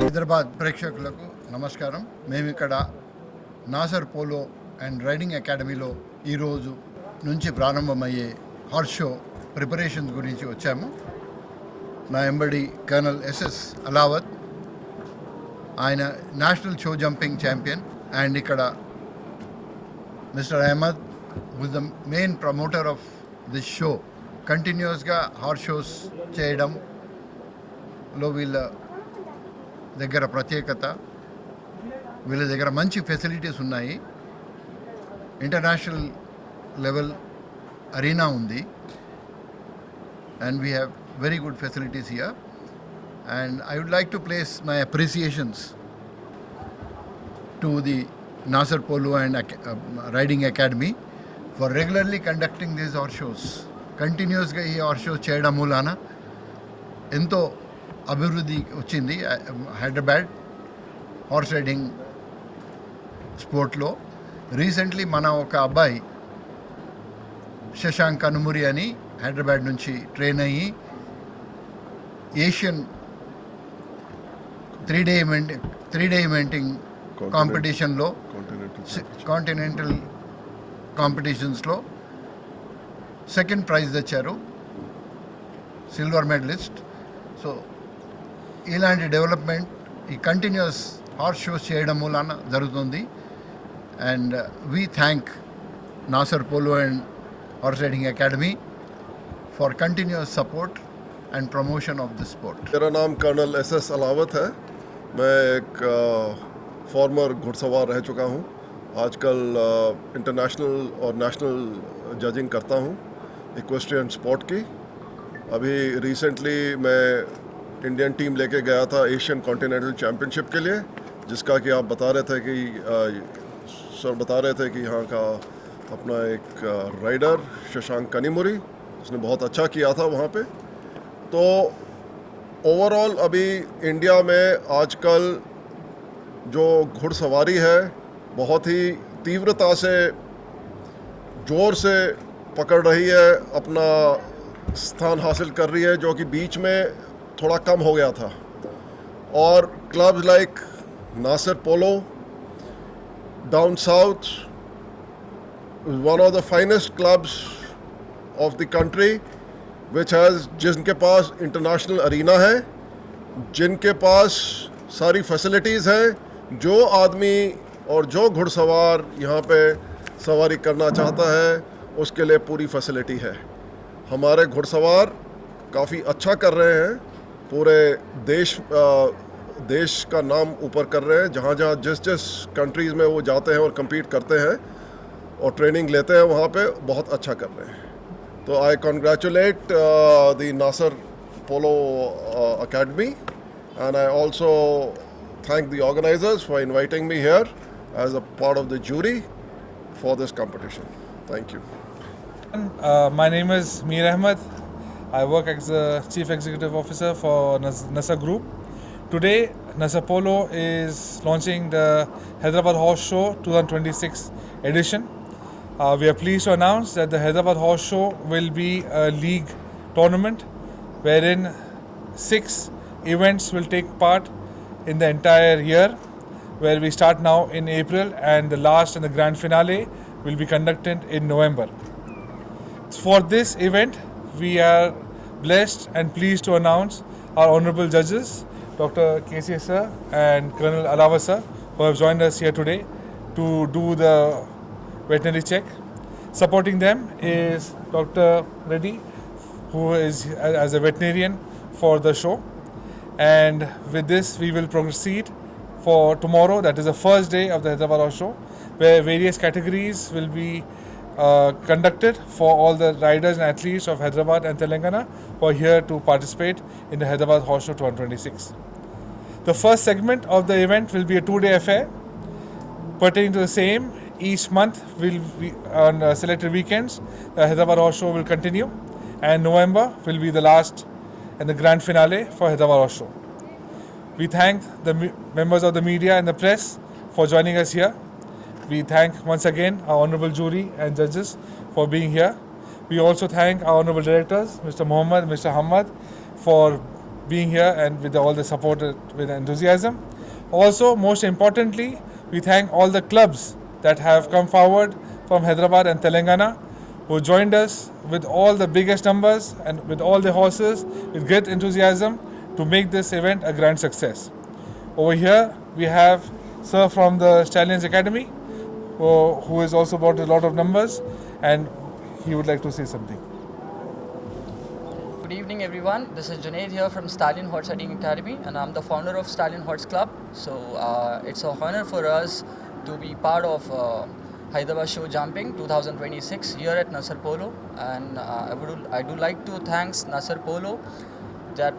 హైదరాబాద్ ప్రేక్షకులకు నమస్కారం. మేము ఇక్కడ నాసర్ పోలో అండ్ రైడింగ్ అకాడమీలో ఈరోజు నుంచి ప్రారంభమయ్యే హార్స్ షో ప్రిపరేషన్స్ గురించి వచ్చాము. నా ఎంబడి కర్నల్ ఎస్ఎస్ అలావత్, ఆయన national show jumping champion, and ఇక్కడ mister Ahmed who's the main promoter of this show. కంటిన్యూస్గా హార్స్ షోస్ చేయడంలో వీళ్ళ దగ్గర ప్రత్యేకత, వీళ్ళ దగ్గర మంచి ఫెసిలిటీస్ ఉన్నాయి. ఇంటర్నేషనల్ లెవెల్ అరీనా ఉంది, and we have very good facilities here, and I would like to place my appreciations to the NASR Polo and Riding Academy for regularly conducting these horse shows. కంటిన్యూస్గా ఈ horse shows చేయడం మూలాన ఎంతో అభివృద్ధి వచ్చింది Hyderabad horse riding స్పోర్ట్లో. Recently మన ఒక అబ్బాయి శశాంక్ కనుమురి అని హైదరాబాద్ నుంచి ట్రైన్ అయ్యి ఏషియన్ త్రీ డే ఈవెంటింగ్ కాంపిటీషన్లో, కాంటినెంటల్ కాంపిటీషన్స్లో సెకండ్ ప్రైజ్ తెచ్చారు, సిల్వర్ మెడలిస్ట్. సో ఇలాంటి డెవలప్మెంట్ ఈ కంటిన్యూస్ హార్స్ షోస్ చేయడం మూలాన జరుగుతుంది. And we thank Nasser polo and horse riding academy for continuous support and promotion of the sport. मेरा नाम कर्नल एसएस अलावत है. मैं एक फॉर्मर घुड़सवार रह चुका हूँ. आजकल इंटरनेशनल और नेशनल जजिंग करता हूँ इक्वेस्ट्रियन स्पोर्ट की. अभी रिसेंटली मैं इंडियन टीम लेके गया था एशियन कॉन्टिनेंटल चैम्पियनशिप के लिए, जिसका कि आप बता रहे थे कि सर बता रहे थे कि यहाँ का अपना एक राइडर शशांक कनिमुरी, उसने बहुत अच्छा किया था वहाँ पे. तो ओवरऑल अभी इंडिया में आजकल जो घुड़सवारी है बहुत ही तीव्रता से ज़ोर से पकड़ रही है, अपना स्थान हासिल कर रही है, जो कि बीच में थोड़ा कम हो गया था. और क्लब्स लाइक नासर polo down south, one of the finest clubs of the country which has, जिनके पास इंटरनेशनल अरीना है, जिनके पास सारी फैसिलिटीज़ हैं, जो आदमी और जो घुड़सवार यहाँ पे सवारी करना चाहता है उसके लिए पूरी फैसिलिटी है. हमारे घुड़सवार काफ़ी अच्छा कर रहे हैं, पूरे देश का नाम ऊपर कर रहे हैं. जहाँ जहाँ जिस कंट्रीज़ में वो जाते हैं और compete करते हैं और ट्रेनिंग लेते हैं वहाँ पे बहुत अच्छा कर रहे हैं. So I congratulate the NASR Polo Academy, and I also thank the organizers for inviting me here as a part of the jury for this competition. Thank you. My name is Mir Ahmed. I work as the Chief Executive Officer for NASR Group. Today, NASR Polo is launching the Hyderabad Horse Show 2026 edition. We are pleased to announce that the Hyderabad Horse Show will be a league tournament wherein 6 events will take part in the entire year, where we start now in April and the last and the grand finale will be conducted in November. For this event, we are blessed and pleased to announce our honorable judges, Dr. KC sir and Colonel Alawa sir, who have joined us here today to do the veterinary check. Supporting them is Dr. Reddy, who is as a veterinarian for the show. And with this, we will proceed for tomorrow, that is the first day of the Hyderabad Horse Show, where various categories will be conducted for all the riders and athletes of Hyderabad and Telangana who are here to participate in the Hyderabad Horse Show 2026. The first segment of the event will be a 2-day affair pertaining to the same. Each month will be on selected weekends. The Hyderabad Horse Show will continue, and November will be the last and the grand finale for Hyderabad Horse Show. We thank the members of the media and the press for joining us here. We thank once again our honorable jury and judges for being here. We also thank our honorable directors, Mr. Mohammed and Mr. Hamad, for being here and with all the support with enthusiasm. Also, most importantly, we thank all the clubs that have come forward from Hyderabad and Telangana, who joined us with all the biggest numbers and with all the horses with great enthusiasm to make this event a grand success. Over here we have Sir from the Stallions Academy, who has also brought a lot of numbers, and he would like to say something. Good evening everyone, this is Junaid here from Stallion Horse Riding Academy, and I'm the founder of Stallion Horse Club. So it's an honor for us to be part of Hyderabad Show Jumping 2026 here at NASR Polo, and I do like to thank NASR Polo that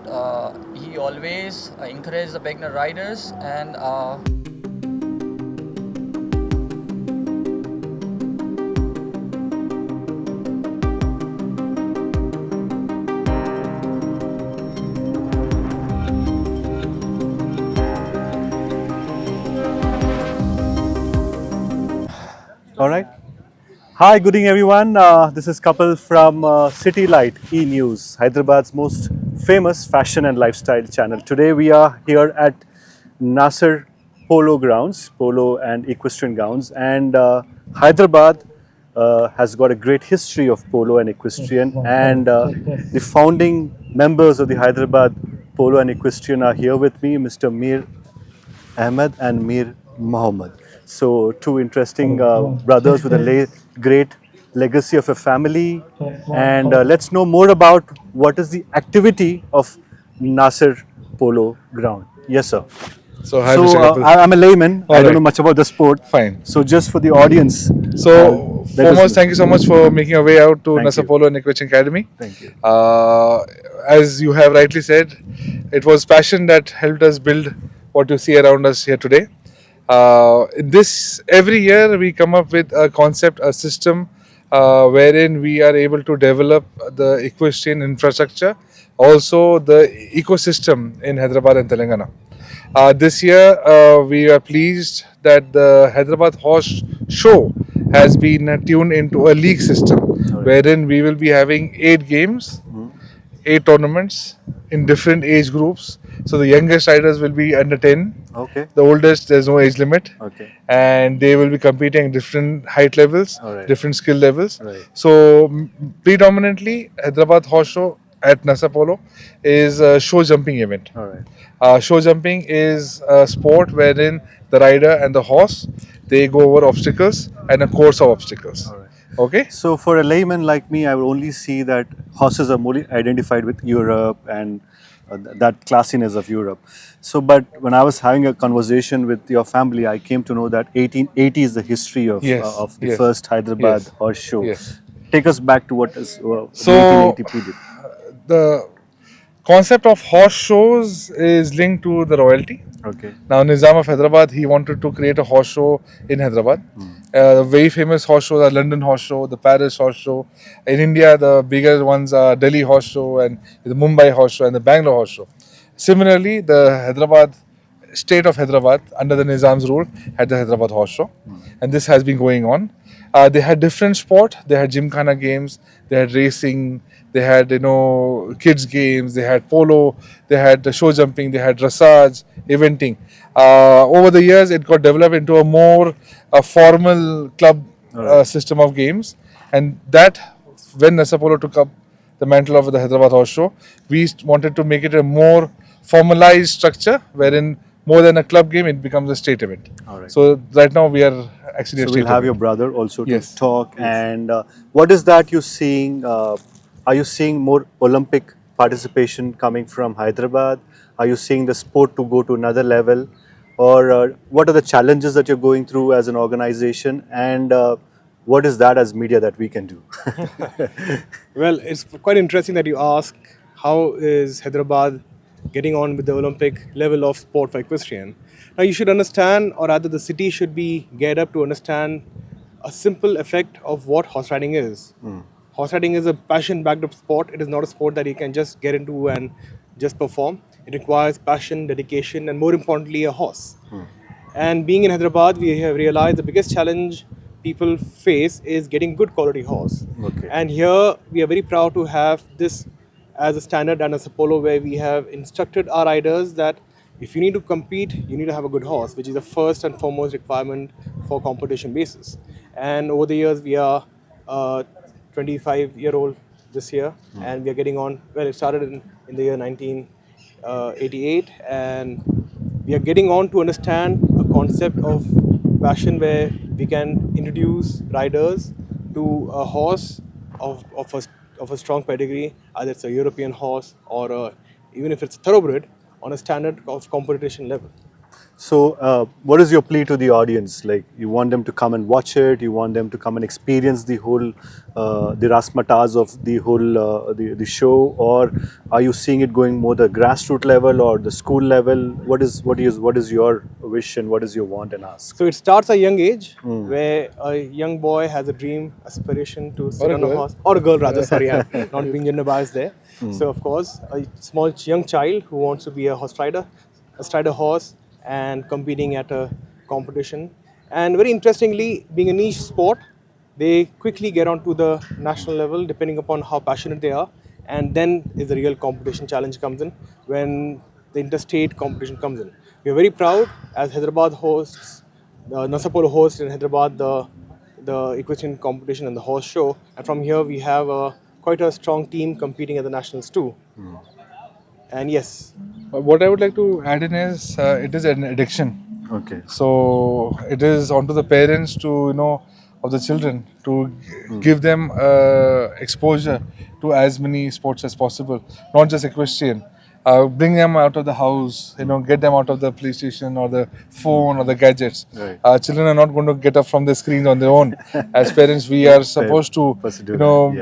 he always encouraged the beginner riders and All right. Hi, good evening, everyone. This is Kapil from CityLightEnews, Hyderabad's most famous fashion and lifestyle channel. Today, we are here at NASR Polo Grounds, Polo and Equestrian Grounds, and Hyderabad has got a great history of polo and equestrian, and the founding members of the Hyderabad Polo and Equestrian are here with me, Mr. Mir Ahmed and Mir Mohammed. So two interesting brothers with a great legacy of a family, and let's know more about what is the activity of NASR Polo Ground. Yes, sir. So, hi, Mr. Kapil. I'm a layman. I don't right. know much about the sport. Fine. So just for the audience. So, foremost, thank you so much for making your way out to Thank NASR you. Polo and Equestrian Academy. Thank you. As you have rightly said, it was passion that helped us build what you see around us here today. Every year we come up with a concept, a system wherein we are able to develop the equestrian infrastructure, also the ecosystem in Hyderabad and Telangana. This year we are pleased that the Hyderabad Horse Show has been tuned into a league system, wherein we will be having 8 games, 8 tournaments in different age groups. So the youngest riders will be under 10. Okay. The oldest, there's no age limit. Okay. And they will be competing at different height levels, Alright. different skill levels. Right. So predominantly, Hyderabad Horse Show at NASR Polo is a show jumping event. All right. Show jumping is a sport wherein the rider and the horse, they go over obstacles and a course of obstacles. All right. Okay? So for a layman like me, I would only see that horses are more identified with Europe and that classiness of Europe. So, but when I was having a conversation with your family, I came to know that 1880 is the history of the Yes. first Hyderabad Yes. Horse Show. Yes. Take us back to what is the So, 1880 period. The concept of horse shows is linked to the royalty. Okay. Now, Nizam of Hyderabad, he wanted to create a horse show in Hyderabad. The very famous horse shows are London Horse Show, the Paris Horse Show. In India, the bigger ones are Delhi Horse Show and the Mumbai Horse Show and the Bangalore Horse Show. Similarly, the Hyderabad, state of Hyderabad, under the Nizam's rule, had the Hyderabad Horse Show. And this has been going on. They had different sport. They had gymkhana games, they had racing, they had kids games, they had polo, they had show jumping, they had dressage, eventing. Over the years, it got developed into a more formal club system of games, and that when NASR Polo took up the mantle of the Hyderabad Horse Show, we wanted to make it a more formalized structure wherein more than a club game, it becomes a state event. All right. So right now we are actually a So state we'll have your event. brother also to Yes. talk. And what is that you're seeing? Are you seeing more Olympic participation coming from Hyderabad? Are you seeing the sport to go to another level? Or what are the challenges that you're going through as an organization? And what is that as media that we can do? Well, it's quite interesting that you ask how is Hyderabad getting on with the Olympic level of sport for equestrian. Now you should understand, or rather the city should be geared up to understand a simple effect of what horse riding is. Horse riding is a passion-backed sport. It is not a sport that you can just get into and just perform. It requires passion, dedication, and more importantly, a horse. And being in Hyderabad, we have realized the biggest challenge people face is getting good quality horse. Okay. And here we are very proud to have this as a standard and as a polo, where we have instructed our riders that if you need to compete, you need to have a good horse, which is the first and foremost requirement for competition basis. And over the years, we are 25-year-old this year, and we are getting on. Well, it started in the year 1988, and we are getting on to understand a concept of passion where we can introduce riders to a horse of a strong pedigree, either it's a European horse or even if it's a thoroughbred, on a standard of competition level. So, what is your plea to the audience? Like, you want them to come and watch it? You want them to come and experience the whole, the rasmatas of the whole, the show, or are you seeing it going more the grassroots level or the school level? What is your wish and what is your want and ask? So it starts at a young age, where a young boy has a dream, aspiration to sit on a horse, or a girl rather. Sorry, I'm not being gender biased there. So of course, a small young child who wants to be a horse rider, astride a horse, and competing at a competition. And very interestingly, being a niche sport, they quickly get onto the national level depending upon how passionate they are. And then is the real competition challenge comes in, when the interstate competition comes in. We are very proud as Hyderabad hosts, NASR Polo hosts in Hyderabad the equestrian competition and the horse show. And from here we have quite a strong team competing at the nationals too. And yes, What I would like to add in is it is an addiction. Okay. So it is onto the parents to of the children to give them exposure to as many sports as possible, not just equestrian. Bring them out of the house, get them out of the PlayStation or the phone or the gadgets. Right. Children are not going to get up from the screens on their own. As parents, we are supposed to,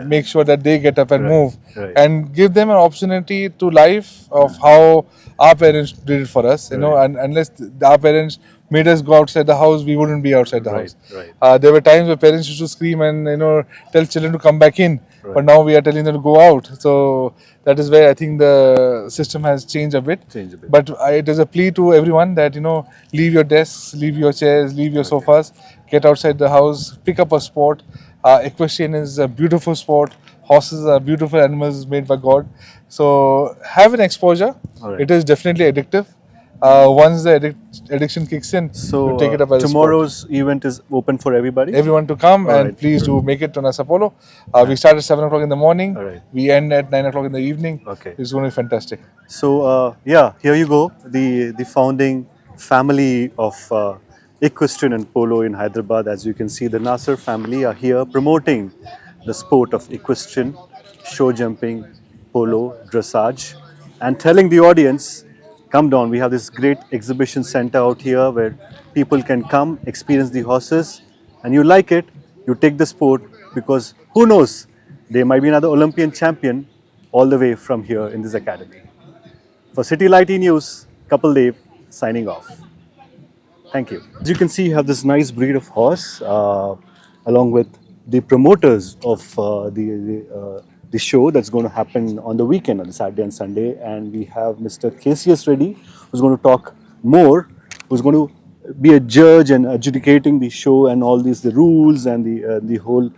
make sure that they get up and move, and give them an opportunity to life of how our parents did it for us. And unless our parents made us go outside the house, we wouldn't be outside the house. Right. There were times where parents used to scream and tell children to come back in. But now we are telling them to go out. So that is where I think the system has changed a bit. But it is a plea to everyone that leave your desks, leave your chairs, leave your sofas, get outside the house, pick up a sport. Equestrian is a beautiful sport. Horses are beautiful animals made by God. So have an exposure. Alright. It is definitely addictive. Once the addiction kicks in, So you take it up as a sport. tomorrow's event is open for everybody. Everyone to come and Alright. please do make it to NASR Polo. We start at 7 o'clock in the morning. Alright. We end at 9 o'clock in the evening. Okay. It's going to be fantastic. So here you go. The founding family of equestrian and polo in Hyderabad. As you can see, the NASR family are here promoting the sport of equestrian, show jumping, polo, dressage, and telling the audience, come down. We have this great exhibition center out here where people can come, experience the horses, and you like it, you take the sport, because who knows, there might be another Olympian champion all the way from here in this academy. For CityLightENews, Kapil Dev signing off. Thank you. As you can see, you have this nice breed of horse along with the promoters of the show that's going to happen on the weekend, on the Saturday and Sunday. And we have Mr. KCS Reddy, who's going to talk more, who's going to be a judge and adjudicating the show and all these, the rules and the whole,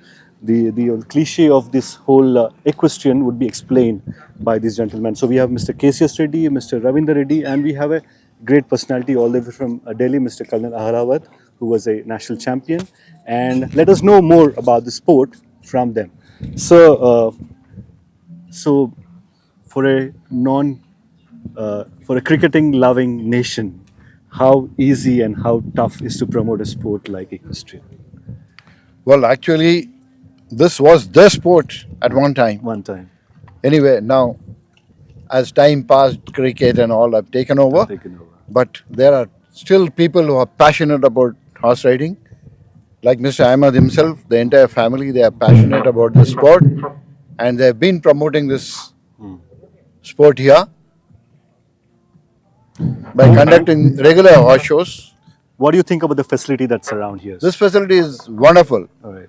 the cliche of this whole equestrian would be explained by these gentlemen. So we have Mr. KCS Reddy, Mr. Ravinder Reddy, and we have a great personality all the way from Delhi, Mr. Kalyan Aharawat, who was a national champion. And let us know more about the sport from them. So for a cricketing loving nation, how easy and how tough is to promote a sport like equestrian? Well, actually, this was the sport at one time. One time. Anyway, now, as time passed, cricket and all have taken over. But there are still people who are passionate about horse riding. Like Mr. Ahmed himself, the entire family, they are passionate about the sport. And they have been promoting this sport here. by conducting regular horse shows. What do you think about the facility that's around here? This facility is wonderful. All right.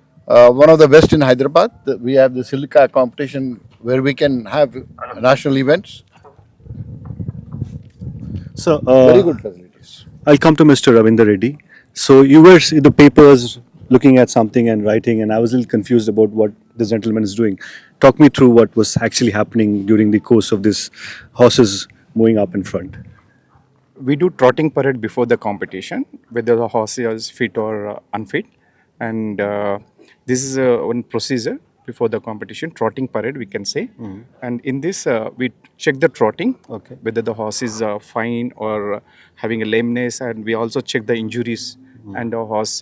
One of the best in Hyderabad. We have the Silica competition where we can have national events. So, Very good facilities. I'll come to Mr. Ravinder Reddy. So you were in the papers looking at something and writing, and I was a little confused about what this gentleman is doing. Talk me through what was actually happening during the course of this horses moving up in front. We do trotting parade before the competition, whether the horse is fit or unfit, and this is one procedure before the competition. Trotting parade, we can say, and in this we check the trotting, Okay. whether the horse is fine or having a lameness, and we also check the injuries and the horse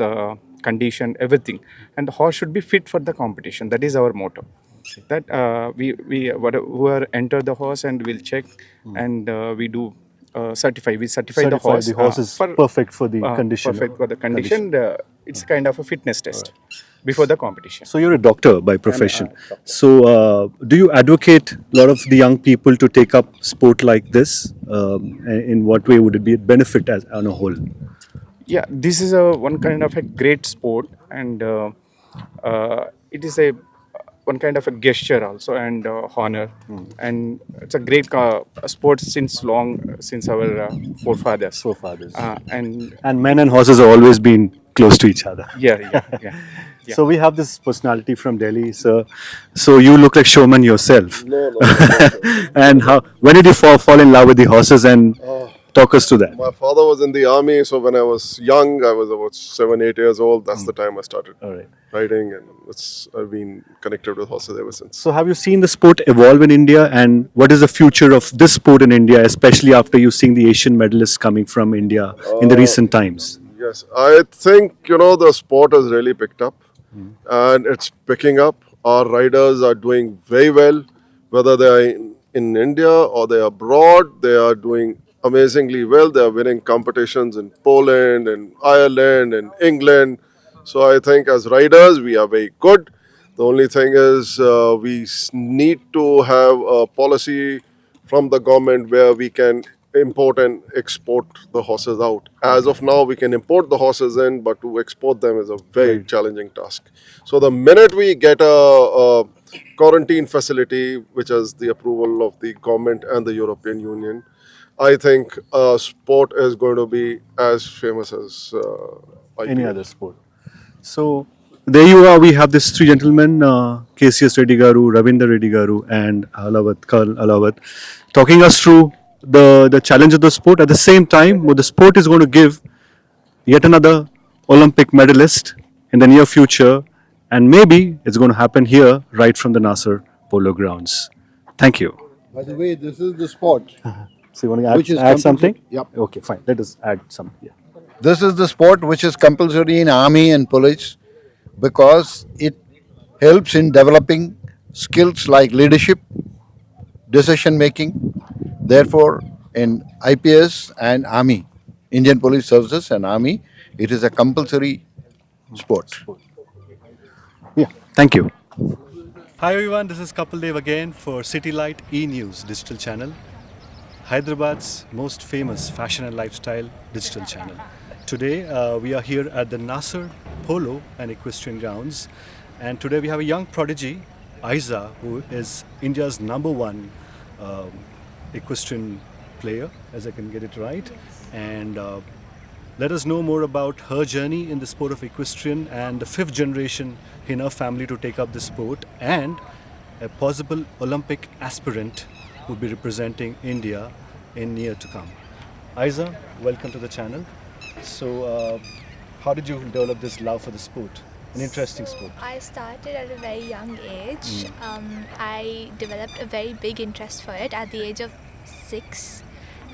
condition, everything, and the horse should be fit for the competition. That is our motto. That whoever enter the horse and we'll check, and we do. Certify the horse. The horse is perfect for the condition. Perfect for the condition. It's kind of a fitness test before the competition. So you're a doctor by profession. So do you advocate a lot of the young people to take up sport like this? In what way would it be a benefit as on a whole? Yeah, this is one kind of a great sport, and it is one kind of a gesture also and honor, and it's a great sport since our forefathers. And Men and horses have always been close to each other. yeah. So we have this personality from Delhi. So you look like showman yourself. No. And when did you fall in love with the horses, and talk us to that? My father was in the army, so when I was young, I was about 7-8 years old. That's the time I started All right. riding, and I've been connected with horses ever since. So have you seen the sport evolve in India, and what is the future of this sport in India, especially after you seeing the Asian medalists coming from India in the recent times? Yes, I think the sport has really picked up, and it's picking up. Our riders are doing very well, whether they are in India or they are abroad. They are doing amazingly well. They are winning competitions in Poland and Ireland and England. So I think as riders we are very good. The only thing is we need to have a policy from the government where we can import and export the horses out. As of now, we can import the horses in, but to export them is a very challenging task. So the minute we get a quarantine facility, which has the approval of the government and the European Union, I think sport is going to be as famous as Any IPL. other sport. So there you are. We have these three gentlemen, KCS Reddy Garu, Ravinder Reddy Garu, and Karl Alawat, talking us through the challenge of the sport. At the same time, what the sport is going to give yet another Olympic medalist in the near future, and maybe it's going to happen here right from the NASR Polo grounds. Thank you. By the way, this is the sport. So you want to Which is add something? Yep. Okay, fine. Let us add some. Yeah. This is the sport which is compulsory in army and police because it helps in developing skills like leadership, decision making. Therefore, in IPS and army, Indian Police Services and army, it is a compulsory sport. Yeah, thank you. Hi everyone, this is Kapil Dev again for CityLightEnews digital channel, Hyderabad's most famous fashion and lifestyle digital channel. Today we are here at the NASR Polo and Equestrian grounds, and today we have a young prodigy, Aiza, who is India's #1 equestrian player, as I can get it right, and let us know more about her journey in the sport of equestrian and the 5th generation in her family to take up this sport, and a possible Olympic aspirant who will be representing India in near to come. Aiza, welcome to the channel. So, how did you develop this love for the sport? An interesting sport. I started at a very young age. I developed a very big interest for it at the age of 6,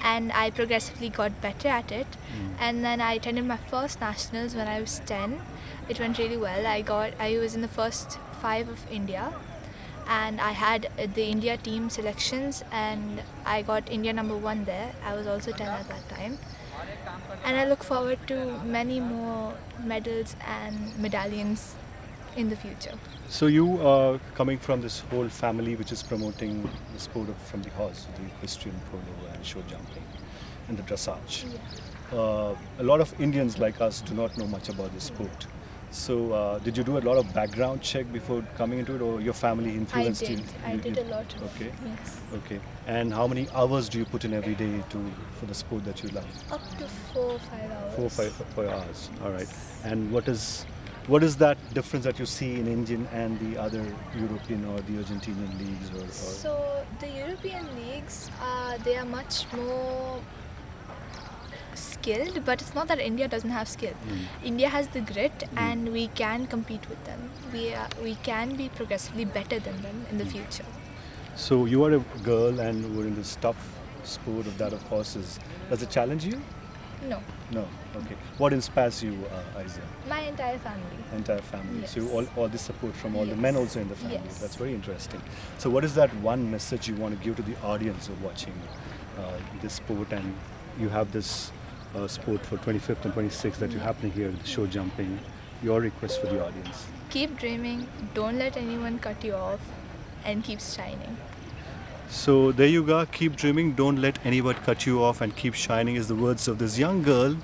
and I progressively got better at it. And then I attended my first nationals when I was 10. It went really well. I was in the first 5 of India, and I had the India team selections, and I got India #1 there. I was also 10 at that time. And I look forward to many more medals and medallions in the future. So you are coming from this whole family which is promoting the sport from the horse, the equestrian polo and show jumping. in the dressage. A lot of Indians like us do not know much about this sport. So, did you do a lot of background check before coming into it, or your family influenced you? I did a lot. Okay. Yes. Okay. And how many hours do you put in every day for the sport that you love? Up to 4 or 5 hours. 4 hours. All right. And what is that difference that you see in Indian and the other European or the Argentinian leagues? So the European leagues, they are much more skilled, but it's not that India doesn't have skill. India has the grit, and we can compete with them. We can be progressively better than them in the future. So you are a girl and we're in this tough sport of that of horses. Does it challenge you? No, No. Okay. What inspires you, Isa? my entire family. Entire family. Yes. So all this support from all the men also in the family. Yes. That's very interesting. So what is that one message you want to give to the audience who are watching this sport, and you have this sport for 25th and 26th that you're happening here, the show jumping. Your request for the audience? Keep dreaming. Don't let anyone cut you off, and keep shining. So there you go. Keep dreaming. Don't let anyone cut you off, and keep shining is the words of this young girl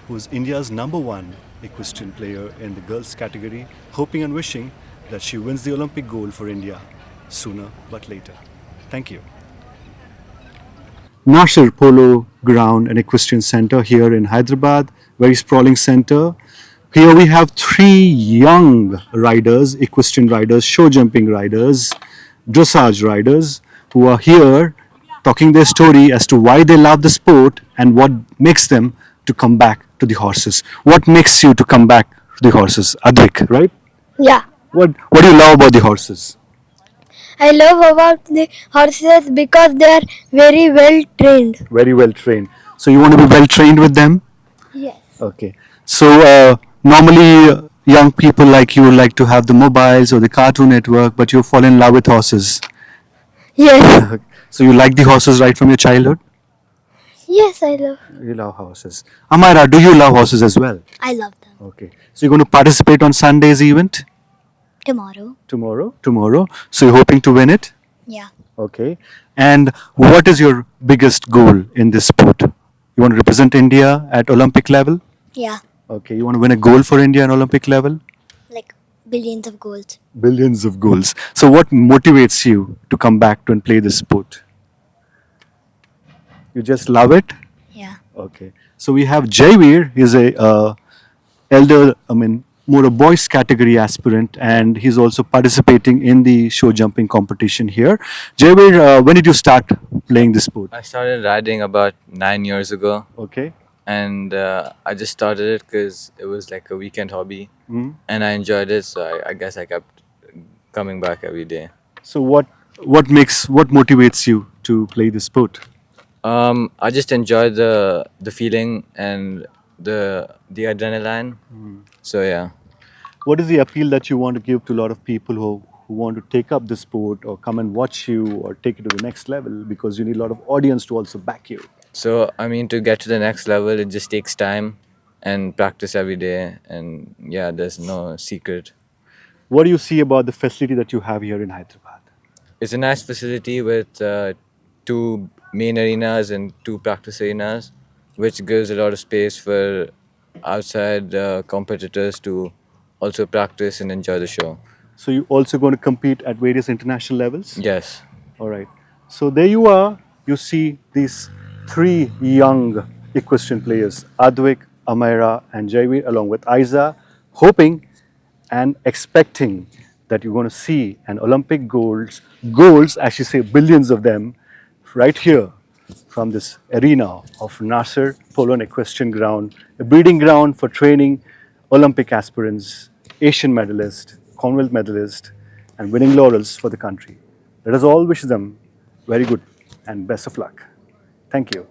who's India's #1 equestrian player in the girls category, hoping and wishing that she wins the Olympic gold for India sooner but later. Thank you. NASR Polo Ground and Equestrian Center here in Hyderabad, very sprawling center. Here we have 3 young riders, equestrian riders, show jumping riders, dressage riders, who are here talking their story as to why they love the sport and what makes them to come back to the horses. What makes you to come back to the horses? Advik, right? Yeah, What do you love about the horses? I love about the horses because they are very well trained. Very well trained. So you want to be well trained with them? Yes. Okay. So normally young people like you would like to have the mobiles or the Cartoon Network, but you fall in love with horses. Yes. So you like the horses right from your childhood? Yes, I love. You love horses. Amara, do you love horses as well? I love them. Okay. So you're going to participate on Sunday's event? Tomorrow. Tomorrow. So you're hoping to win it? Yeah. Okay. And what is your biggest goal in this sport? You want to represent India at Olympic level? Yeah. Okay. You want to win a gold for India at Olympic level? Like billions of goals. Billions of goals. So what motivates you to come back to and play this sport? You just love it? Yeah. Okay. So we have Jaiveer. He's more a boys category aspirant, and he's also participating in the show jumping competition here. Jaiveer, when did you start playing this sport? I started riding about 9 years ago, Okay. and I just started it because it was like a weekend hobby, Mhm. and I enjoyed it. So I guess I kept coming back every day. So what motivates you to play this sport? I just enjoy the feeling and the adrenaline. So yeah. What is the appeal that you want to give to a lot of people who want to take up the sport or come and watch you or take it to the next level, because you need a lot of audience to also back you? So I mean, to get to the next level, it just takes time and practice every day. And yeah, there's no secret. What do you see about the facility that you have here in Hyderabad? It's a nice facility with 2 main arenas and 2 practice arenas, which gives a lot of space for outside competitors to also practice and enjoy the show. So you also going to compete at various international levels? Yes. All right. So there you are. You see these 3 young equestrian players, Advik, Amira and Jaiveer, along with Isa, hoping and expecting that you're going to see an Olympic goals, as you say, billions of them, right here from this arena of NASR Polo and Equestrian Ground, a breeding ground for training Olympic aspirants, Asian medalists, Commonwealth medalists, and winning laurels for the country. Let us all wish them very good and best of luck. Thank you.